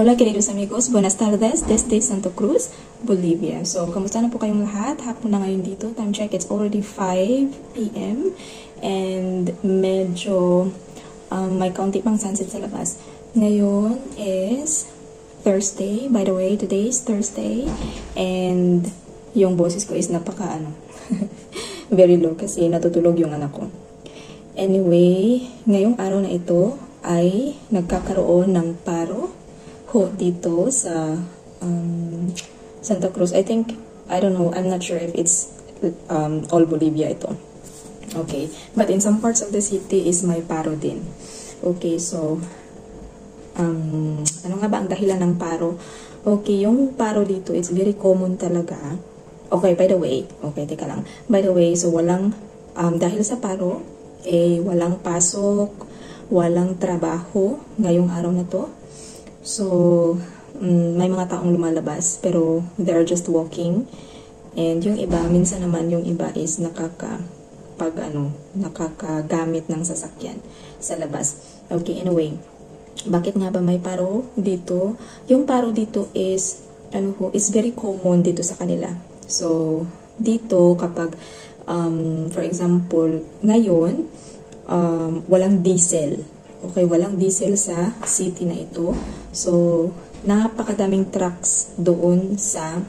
Hola queridos amigos, buenas tardes desde Santa Cruz, Bolivia. So, kamusta na po kayong lahat? Hapon na ngayon dito. Time check, it's already 5 p.m. And medyo may kaunti pang sunset sa labas. Ngayon is Thursday. By the way, today is Thursday. And yung boses ko is napaka very low kasi natutulog yung anak ko. Anyway, ngayong araw na ito ay nagkakaroon ng paro dito sa Santa Cruz. I think, I don't know, I'm not sure if it's all Bolivia ito. Okay, but in some parts of the city is may paro din. Okay, so ano nga ba ang dahilan ng paro? Okay, yung paro dito, it's very common talaga. Okay, by the way, okay, teka lang. By the way, so walang, dahil sa paro, walang pasok, walang trabaho ngayong araw na to. So, may mga taong lumalabas, pero they're just walking. And yung iba, minsan naman yung iba is nakakagamit ng sasakyan sa labas. Okay, anyway, bakit nga ba may paro dito? Yung paro dito is, is very common dito sa kanila. So, dito kapag, for example, ngayon, walang diesel. Okay, walang diesel sa city na ito. So, napakadaming trucks doon sa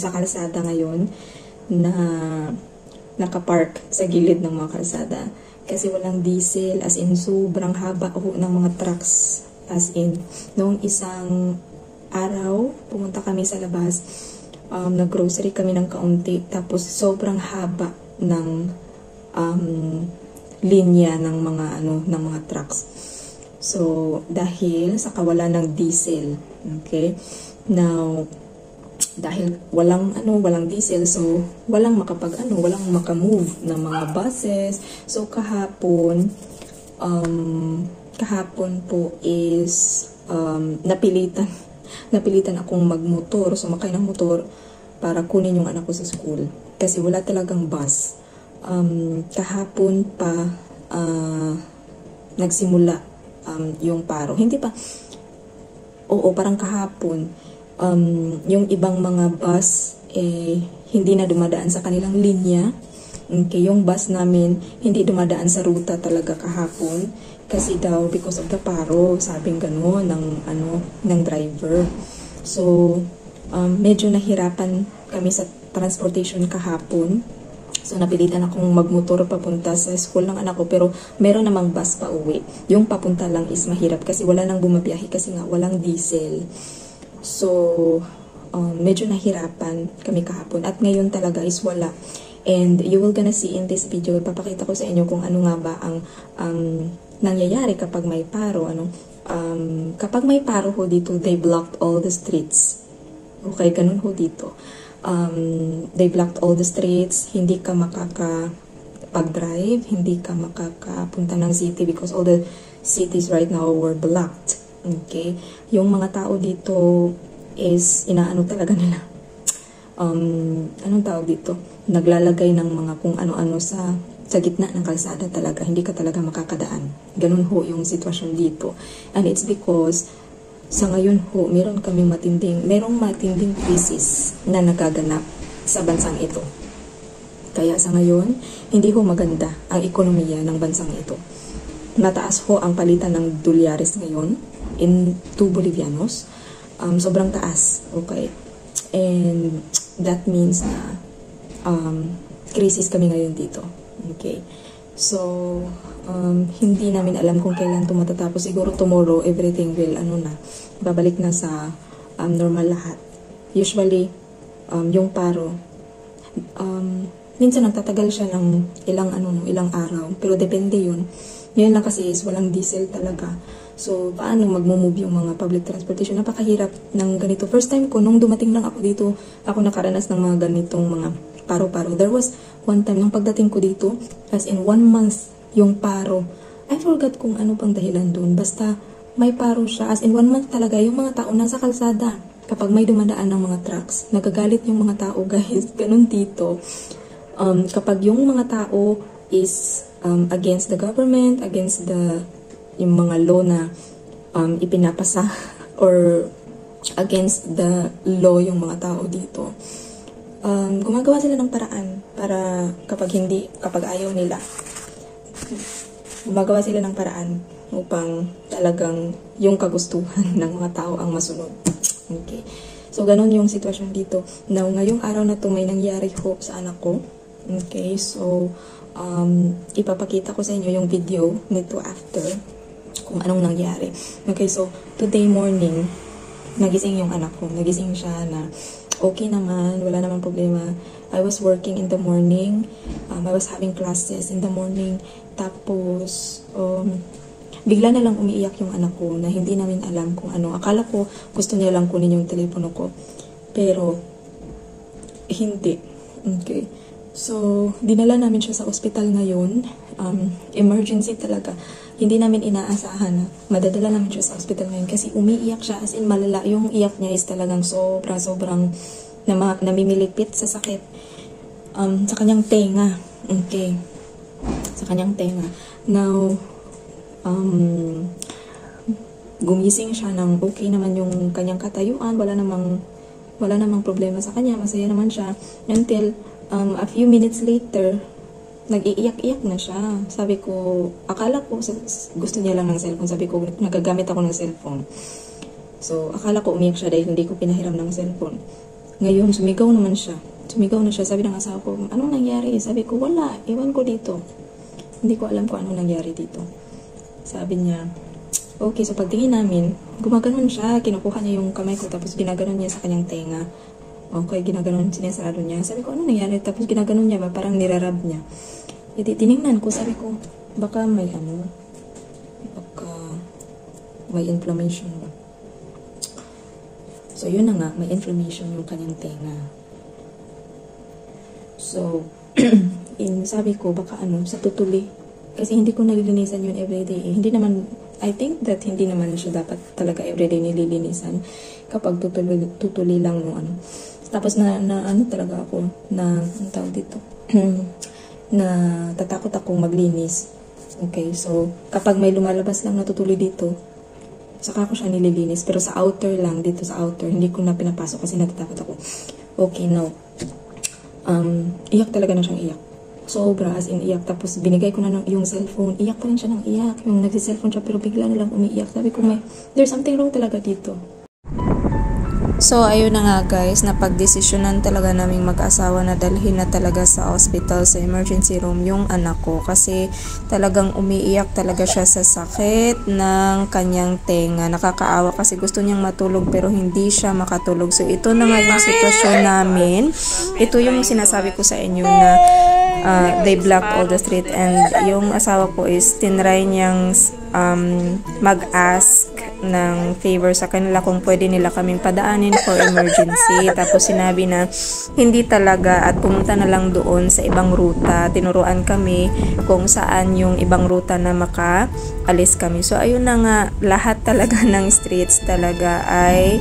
kalsada ngayon na nakapark sa gilid ng mga kalsada. Kasi walang diesel, as in sobrang haba ng mga trucks. As in, noong isang araw, pumunta kami sa labas, nag-grocery kami ng kaunti, tapos sobrang haba ng linya ng mga trucks. So, dahil sa kawalan ng diesel, okay? Now, dahil walang diesel, so walang makamove ng mga buses. So, kahapon po is napilitan akong magmotor, sumakay ng motor para kunin yung anak ko sa school. Kasi wala talagang bus. Kahapon pa nagsimula yung paro. Hindi pa, parang kahapon, yung ibang mga bus hindi na dumadaan sa kanilang linya. Okay, yung bus namin hindi dumadaan sa ruta talaga kahapon kasi daw because of the paro, sabing gano'n ng driver. So, medyo nahirapan kami sa transportation kahapon. So, napilitan akong magmotor papunta sa school ng anak ko, pero meron namang bus pa uwi. Yung papunta lang is mahirap kasi wala nang bumabiyahe kasi nga walang diesel. So, medyo nahirapan kami kahapon. At ngayon talaga is wala. And you will gonna see in this video, papakita ko sa inyo kung ano nga ba ang nangyayari kapag may paro. Kapag may paro ho dito, they blocked all the streets. Okay, ganun ho dito. They blocked all the streets, hindi ka makakapag-drive, hindi ka makakapunta ng city because all the cities right now were blocked. Okay? Yung mga tao dito is, inaano talaga nila. Anong tawag dito? Naglalagay ng mga kung ano-ano sa gitna ng kalsada talaga. Hindi ka talaga makakadaan. Ganun ho yung sitwasyon dito. And it's because sa ngayon ho, merong matinding krisis na nagaganap sa bansang ito. Kaya sa ngayon, hindi ho maganda ang ekonomiya ng bansang ito. Mataas ho ang palitan ng dolyares ngayon in 2 Bolivianos. Sobrang taas. Okay? And that means na krisis kami ngayon dito. Okay? So, hindi namin alam kung kailan ito matatapos. Siguro tomorrow, everything will, babalik na sa normal lahat. Usually, yung paro, minsan nagtatagal siya ng ilang araw. Pero depende yun. Ngayon lang kasi is walang diesel talaga. So, paano magmumove yung mga public transportation? Napakahirap ng ganito. First time ko, nung dumating lang ako dito, ako nakaranas ng mga ganitong mga paro-paro. There was one time, nung pagdating ko dito, as in 1 month, yung paro. I forgot kung ano pang dahilan doon. Basta, may paro siya. As in 1 month talaga, yung mga tao nasa kalsada. Kapag may dumadaan ng mga trucks, nagagalit yung mga tao, guys. Ganun dito. Kapag yung mga tao is against the government, against yung mga law na ipinapasa or against the law yung mga tao dito. Gumagawa sila ng paraan para kapag ayaw nila, gumagawa sila ng paraan upang talagang yung kagustuhan ng mga tao ang masunod. Okay. So, ganun yung sitwasyon dito. Now, ngayong araw na to may nangyari ho sa anak ko. Okay. So, ipapakita ko sa inyo yung video nito after kung anong nangyari. Okay. So, today morning, nagising yung anak ko. Nagising siya na okay naman, wala namang problema. I was working in the morning. I was having classes in the morning. Tapos, bigla na lang umiiyak yung anak ko na hindi namin alam kung ano. Akala ko gusto niya lang kunin yung telepono ko. Pero, hindi. Okay. So, dinala namin siya sa ospital ngayon. Emergency talaga. Hindi namin inaasahan na madadala namin siya sa ospital ngayon kasi umiiyak siya, as in malala. Yung iyak niya is talagang sobrang namimilipit sa sakit sa kanyang tenga. Okay. Sa kanyang tenga. Now, gumising siya ng okay naman yung kanyang katayuan, wala namang problema sa kanya, masaya naman siya until a few minutes later nag-iiyak-iyak na siya. Sabi ko, akala ko gusto niya lang ng cellphone. Sabi ko, nagagamit ako ng cellphone. So, akala ko umiyak siya dahil hindi ko pinahiram ng cellphone. Ngayon, sumigaw naman siya. Sumigaw na siya. Sabi ng asawa ko, anong nangyari? Sabi ko, wala. Iwan ko dito. Hindi ko alam kung anong nangyari dito. Sabi niya, okay. So, pagtingin namin, gumaganon siya. Kinukuha niya yung kamay ko tapos ginaganon niya sa kanyang tenga. Okay, ginaganon, sinasarado niya. Sabi ko, ano nangyari? Tapos ginaganon niya ba? Parang nirarab niya. Iti, tinignan ko, sabi ko, baka may inflammation ba? So, yun na nga, may inflammation yung kanyang tenga. So, sabi ko, baka sa tutuli. Kasi hindi ko nalilinisan yun everyday. Hindi naman, I think that hindi naman siya dapat talaga everyday nililinisan kapag tutuli lang nung Tapos talaga ako na, ang tawag dito, na tatakot akong maglinis. Okay, so, kapag may lumalabas lang natutuli dito, saka ko siya nililinis. Pero sa outer lang, dito sa outer, hindi ko na pinapasok kasi natatakot ako. Okay, now, iyak talaga na siyang iyak. Sobra, as in iyak. Tapos binigay ko na yung cellphone. Iyak pa rin siya ng iyak. Yung nagsi-cellphone siya pero bigla na lang umiiyak. Sabi ko, there's something wrong talaga dito. So, ayun na nga guys, napagdesisyonan talaga naming mag-asawa na dalhin na talaga sa hospital, sa emergency room yung anak ko. Kasi talagang umiiyak talaga siya sa sakit ng kanyang tenga. Nakakaawa kasi gusto niyang matulog pero hindi siya makatulog. So, ito na nga yung sitwasyon namin. Ito yung sinasabi ko sa inyo na they blocked all the street, and yung asawa ko is tinry niyang mag-ask ng favor sa kanila kung pwede nila kaming padaanin for emergency. Tapos sinabi na hindi talaga at pumunta na lang doon sa ibang ruta. Tinuruan kami kung saan yung ibang ruta na makaalis kami. So ayun na nga, lahat talaga ng streets talaga ay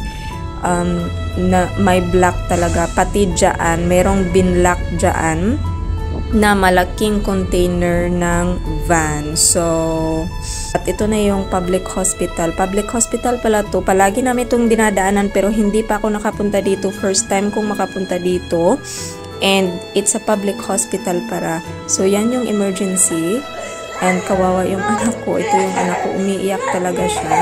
na may block talaga. Pati dyan, merong binlock dyan na malaking container ng van. So, at ito na yung public hospital. Public hospital pala to. Palagi namin itong dinadaanan pero hindi pa ako nakapunta dito. First time kong makapunta dito. And it's a public hospital para. So, yan yung emergency. And kawawa yung anak ko. Ito yung anak ko. Umiiyak talaga siya.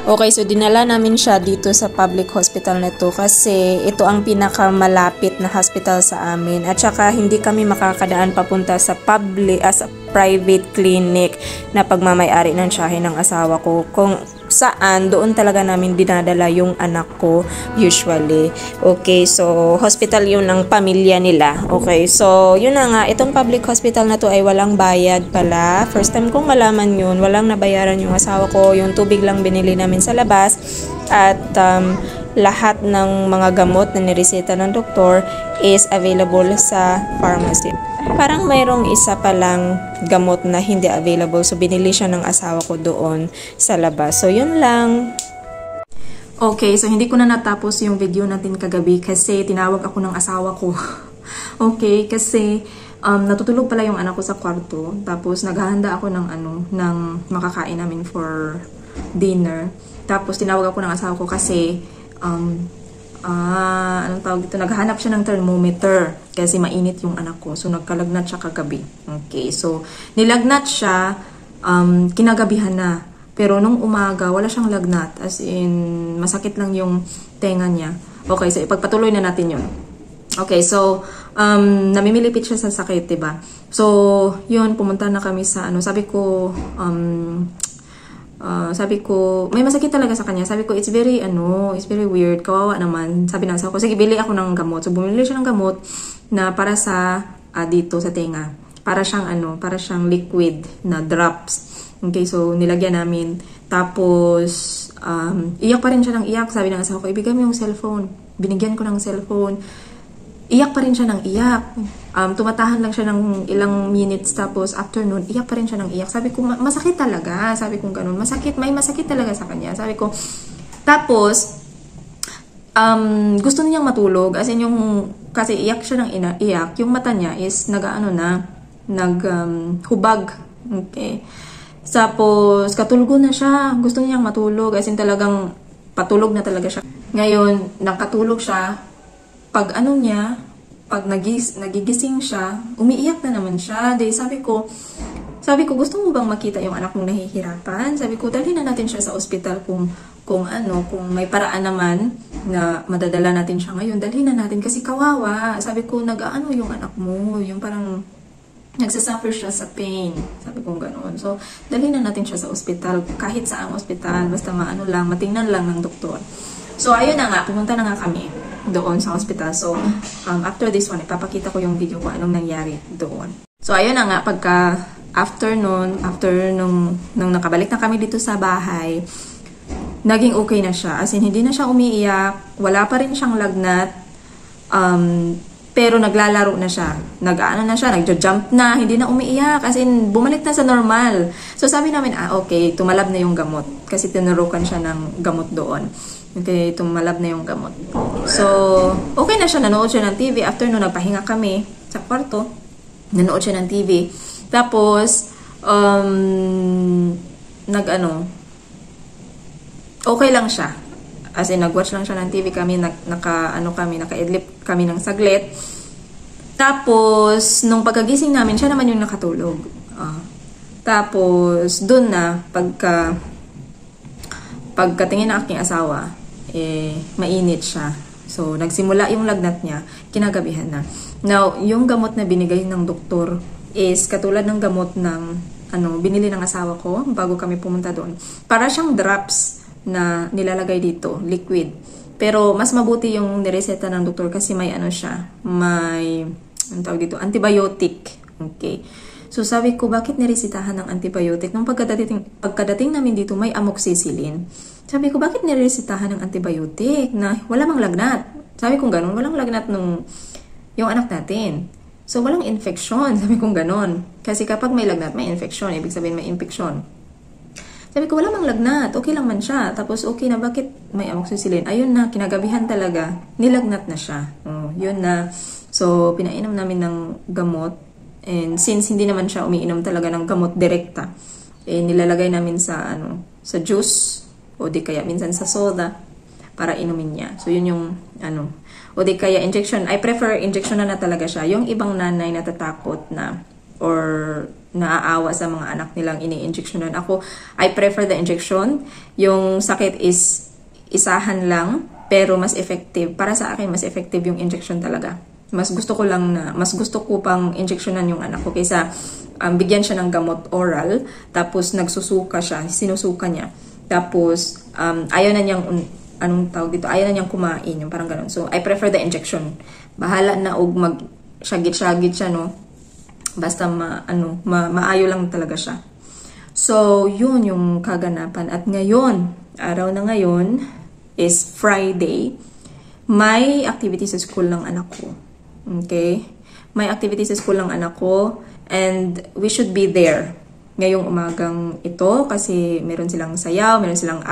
Okay, so dinala namin siya dito sa public hospital na to kasi ito ang pinakamalapit na hospital sa amin. At saka hindi kami makakadaan papunta sa private clinic na pagmamay-ari ng tiyahe ng asawa ko. Kung saan, doon talaga namin dinadala yung anak ko usually. Okay, so hospital yun ng pamilya nila. Okay, so yun na nga, itong public hospital na to ay walang bayad pala. First time kong malaman yun, walang nabayaran yung asawa ko. Yung tubig lang binili namin sa labas. At lahat ng mga gamot na nireseta ng doktor is available sa pharmacy. Parang mayroong isa palang gamot na hindi available. So, binili siya ng asawa ko doon sa labas. So, yun lang. Okay, so hindi ko na natapos yung video natin kagabi kasi tinawag ako ng asawa ko. Okay, kasi natutulog pala yung anak ko sa kwarto. Tapos, naghahanda ako ng makakain namin for dinner. Tapos, tinawag ako ng asawa ko kasi, anong tawag dito? Naghahanap siya ng thermometer kasi mainit yung anak ko. So, nagkalagnat siya kagabi. Okay, so, nilagnat siya, kinagabihan na. Pero nung umaga, wala siyang lagnat. As in, masakit lang yung tenga niya. Okay, so ipagpatuloy na natin yun. Okay, so, namimilipit siya sa sakit, diba? So, yun, pumunta na kami sa, sabi ko, may masakit talaga sa kanya. Sabi ko, it's very weird, kawawa naman. Sabi ng asawa ko, sige, bili ako ng gamot. So, bumili siya ng gamot na para sa, dito, sa tenga. Para siyang liquid na drops. Okay, so, nilagyan namin. Tapos, iyak pa rin siya ng iyak. Sabi ng asawa ko, ibigay mo yung cellphone. Binigyan ko ng cellphone. Iyak pa rin siya ng iyak. Tumatahan lang siya ng ilang minutes, tapos afternoon, iyak pa rin siya ng iyak. Sabi ko, masakit talaga. Sabi ko ganun, may masakit talaga sa kanya. Sabi ko, tapos, gusto niyang matulog. As in, kasi iyak siya ng iyak. Yung mata niya is naghubag. Okay. Tapos, katulgo na siya. Gusto niyang matulog. As in, talagang patulog na talaga siya. Ngayon, nakatulog siya. Pag nagigising siya, umiiyak na naman siya. Sabi ko, gusto mo bang makita yung anak mong nahihirapan? Sabi ko, dalhin na natin siya sa ospital kung may paraan naman na madadala natin siya ngayon. Dalhin na natin kasi kawawa. Sabi ko, yung anak mo, yung parang nagsasuffer siya sa pain. Sabi ko gano'n. So, dalhin na natin siya sa ospital. Kahit saang ospital, basta matingnan lang ng doktor. So, ayun na nga, pumunta na nga kami doon sa hospital. So, after this one, ipapakita ko yung video ko anong nangyari doon. So, ayun na nga, after nung nakabalik na kami dito sa bahay, naging okay na siya. As in, hindi na siya umiiyak, wala pa rin siyang lagnat, pero naglalaro na siya. Nagja-jump na, hindi na umiiyak. As in, bumalik na sa normal. So, sabi namin, okay, tumalab na yung gamot. Kasi tinurukan siya ng gamot doon. Okay, tumalab na yung gamot. So, okay na siya. Nanood siya ng TV. After no, nagpahinga kami sa kwarto. Nanood siya ng TV. Tapos, okay lang siya. As in, nag-watch lang siya ng TV kami. Naka-idlip kami ng saglit. Tapos, nung pagkagising namin, siya naman yung nakatulog. Tapos, dun na, pagkatingin ng aking asawa, mainit siya. So, nagsimula yung lagnat niya, kinagabihan na. Now, yung gamot na binigay ng doktor is katulad ng gamot ng binili ng asawa ko bago kami pumunta doon. Para siyang drops na nilalagay dito, liquid. Pero, mas mabuti yung nireseta ng doktor kasi may antibiotic. Okay. So, sabi ko, bakit niresitahan ng antibiotic? Nung pagkadating namin dito, may amoxicillin. Sabi ko, bakit niresitahan ng antibiotic na wala mang lagnat? Sabi ko ganun, walang lagnat yung anak natin. So, walang infection. Sabi ko ganun. Kasi kapag may lagnat, may infection. Ibig sabihin, may infection. Sabi ko, wala mang lagnat. Okay lang man siya. Tapos, okay na, bakit may amoxicillin? Ayun na, kinagabihan talaga. Nilagnat na siya. Yun na. So, pinainom namin ng gamot. And since hindi naman siya umiinom talaga ng gamot direkta, nilalagay namin sa juice o di kaya minsan sa soda para inumin niya. So yun yung o di kaya injection. I prefer injection na talaga siya. Yung ibang nanay natatakot na or naaawa sa mga anak nilang ini-injectionan. Ako, I prefer the injection. Yung sakit is isahan lang pero mas effective. Para sa akin mas effective yung injection talaga. Mas gusto ko pang injectionan yung anak ko kaysa bigyan siya ng gamot oral, tapos nagsusuka siya, sinusuka niya. Tapos, ayaw na niyang, ayaw na niyang kumain, yung parang ganun. So, I prefer the injection. Bahala na og mag-shagit-shagit siya, no? Basta maayo lang talaga siya. So, yun yung kaganapan. At ngayon, araw na ngayon, is Friday, may activity sa school ng anak ko. Okay? May activity sa school ng anak ko and we should be there ngayong umagang ito kasi meron silang sayaw, meron silang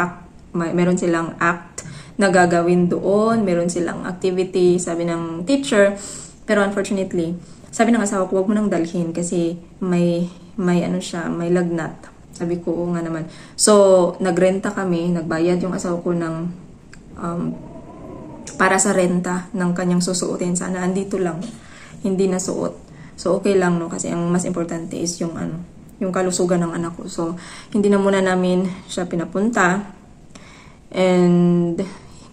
act na gagawin doon, meron silang activity, sabi ng teacher. Pero unfortunately, sabi ng asawa ko, huwag mo nang dalhin kasi may lagnat. Sabi ko, oo nga naman. So, nagrenta kami, nagbayad yung asawa ko ng para sa renta ng kanyang susuotin. Sana andito lang, hindi nasuot. So, okay lang, no? Kasi ang mas importante is yung yung kalusugan ng anak ko. So, hindi na muna namin siya pinapunta. And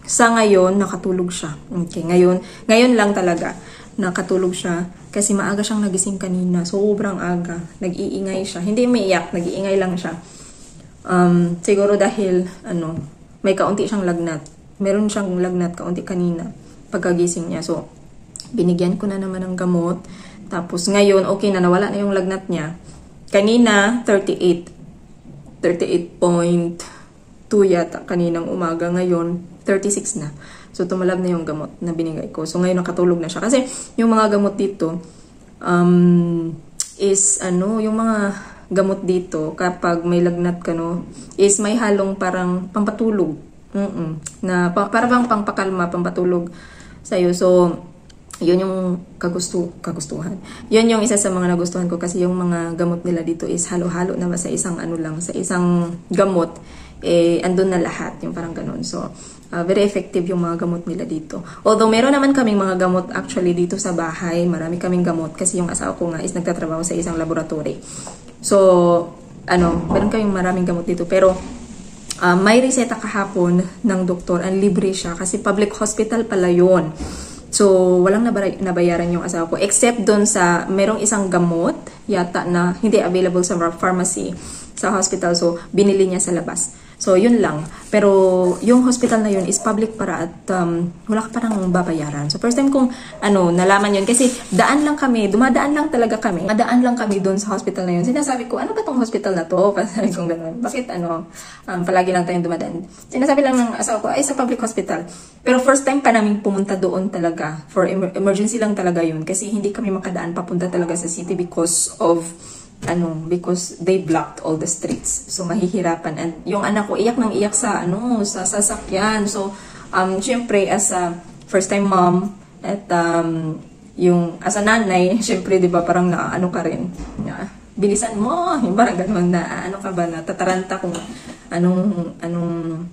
sa ngayon, nakatulog siya. Okay, ngayon lang talaga nakatulog siya kasi maaga siyang nagising kanina. Sobrang aga. Nag-iingay siya. Hindi umiiyak, nag-iingay lang siya. Siguro dahil may kaunti siyang lagnat. Meron siyang lagnat kaunti kanina pagkagising niya. So, binigyan ko na naman ng gamot. Tapos ngayon, okay na, nawala na yung lagnat niya. Kanina, 38.2 yata kaninang umaga. Ngayon, 36 na. So, tumalab na yung gamot na binigay ko. So, ngayon nakatulog na siya. Kasi, yung mga gamot dito, yung mga gamot dito, kapag may lagnat ka, is may halong parang pampatulog. Na, parang pangpakalma, pampatulog sa'yo. So, yun yung kagustuhan. Yun yung isa sa mga nagustuhan ko kasi yung mga gamot nila dito is halo-halo na sa isang sa isang gamot, andun na lahat, yung parang ganun. So, very effective yung mga gamot nila dito. Although, meron naman kaming mga gamot actually dito sa bahay. Marami kaming gamot kasi yung asawa ko nga is nagtatrabaho sa isang laboratory. So, meron kaming maraming gamot dito. Pero, may reseta kahapon ng doktor, ang libre siya kasi public hospital pala yun. So, walang nabayaran yung asawa ko. Except doon sa, merong isang gamot yata na hindi available sa pharmacy sa hospital. So, binili niya sa labas. So, yun lang. Pero, yung hospital na yun is public para at wala ka parang babayaran. So, first time kong nalaman yun. Kasi, dumadaan lang talaga kami. Madaan lang kami doon sa hospital na yun. Sinasabi ko, ano ba tong hospital na to? Sabi ko gano'n. Bakit palagi lang tayong dumadaan? Sinasabi lang ng asawa ko, ay sa public hospital. Pero first time pa namin pumunta doon talaga. For emergency lang talaga yun. Kasi hindi kami makadaan papunta talaga sa city because they blocked all the streets. So, mahihirapan. And yung anak ko, iyak nang iyak sa sasakyan. So, syempre, as a first-time mom, at yung as a nanay, syempre, di ba, parang ka rin. Bilisan mo, yung parang ganun na, natataranta kung anong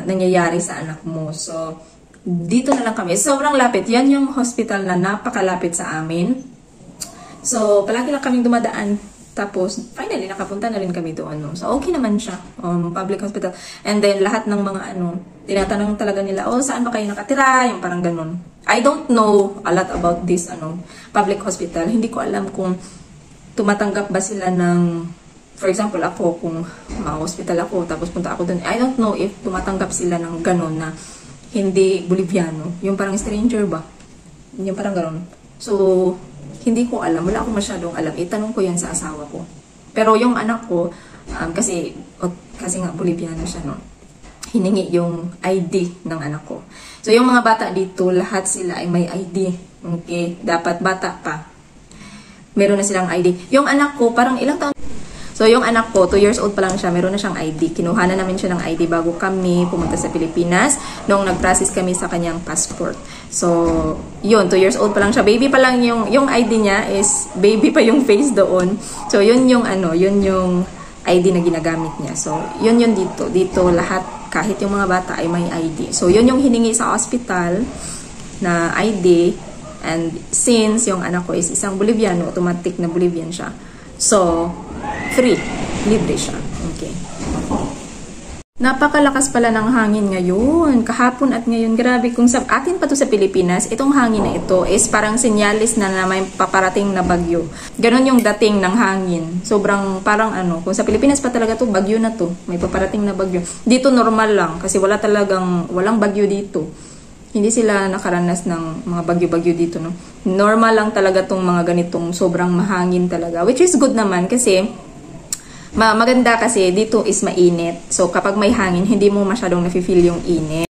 nangyayari sa anak mo. So, dito na lang kami. Sobrang lapit. Yan yung hospital na napakalapit sa amin. So, palagi lang kaming dumadaan. Tapos, finally, nakapunta na rin kami doon. So, okay naman siya. Public hospital. And then, lahat ng mga tinatanong talaga nila, saan ba kayo nakatira? Yung parang ganun. I don't know a lot about this, public hospital. Hindi ko alam kung tumatanggap ba sila ng, for example, ako, kung ma-hospital ako, tapos punta ako doon. I don't know if tumatanggap sila ng ganun na hindi Boliviano. Yung parang stranger ba? Yung parang ganun. So, hindi ko alam. Wala akong masyadong alam. Itanong ko yan sa asawa ko. Pero yung anak ko, kasi nga Boliviano siya, hiningi yung ID ng anak ko. So, yung mga bata dito, lahat sila ay may ID. Okay? Dapat bata pa. Meron na silang ID. Yung anak ko, parang ilang taon? So, yung anak ko, 2 years old pa lang siya, meron na siyang ID. Kinuha na namin siya ng ID bago kami pumunta sa Pilipinas nung nag-process kami sa kanyang passport. So, yun, 2 years old pa lang siya. Baby pa lang yung ID niya is, baby pa yung face doon. So, yun yung ID na ginagamit niya. So, yun dito. Dito, lahat, kahit yung mga bata ay may ID. So, yun yung hiningi sa hospital na ID. And since yung anak ko is isang Boliviano, automatic na Bolivian siya. So, free. Libre siya. Okay. Napakalakas pala ng hangin ngayon. Kahapon at ngayon. Grabe. Kung sa atin pa to sa Pilipinas, itong hangin na ito is parang sinyalis na may paparating na bagyo. Ganon yung dating ng hangin. Sobrang parang kung sa Pilipinas pa talaga to, bagyo na to. May paparating na bagyo. Dito normal lang kasi walang bagyo dito. Hindi sila nakaranas ng mga bagyo-bagyo dito, no? Normal lang talaga tong mga ganitong sobrang mahangin talaga. Which is good naman kasi maganda kasi dito is mainit. So, kapag may hangin, hindi mo masyadong nafe-feel yung init.